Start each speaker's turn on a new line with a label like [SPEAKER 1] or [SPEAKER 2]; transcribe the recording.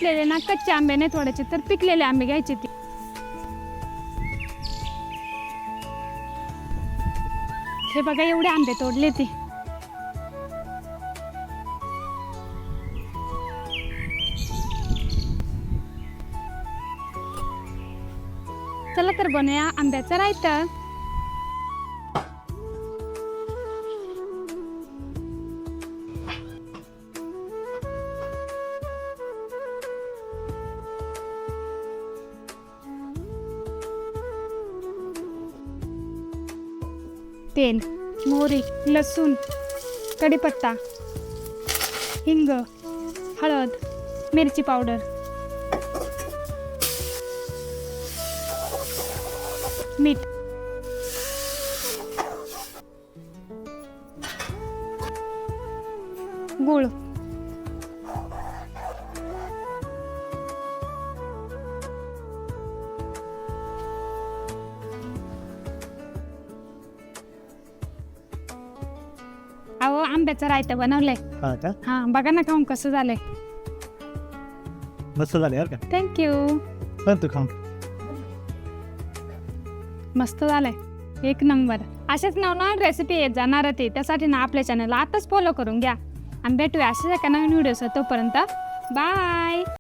[SPEAKER 1] पिकलेले ना कच्चे आंबे नाही तोडायचे, तर पिकलेले आंबे घ्यायचे. ते हे बघा एवढे आंबे तोडले ते. चला तर बनवूया आंब्याचं रायतं. तेल, मोहरी, लसूण, कढीपत्ता, हिंग, हळद, मिरची पावडर, मीठ, गूळ, अहो आंब्याचं रायतं बनवलंय.
[SPEAKER 2] हा का?
[SPEAKER 1] हा बघा ना खाऊन कसं झालंय.
[SPEAKER 2] मस्त झाले यार का?
[SPEAKER 1] थँक्यू.
[SPEAKER 2] पण तू खाऊन.
[SPEAKER 1] मस्त झालंय, एक नंबर. असेच नवनवीन रेसिपी येत जाणार ते, त्यासाठी ना आपल्या चॅनलला आताच फॉलो करून घ्या आणि भेटूया असेच एका नवीन व्हिडिओ. तोपर्यंत बाय.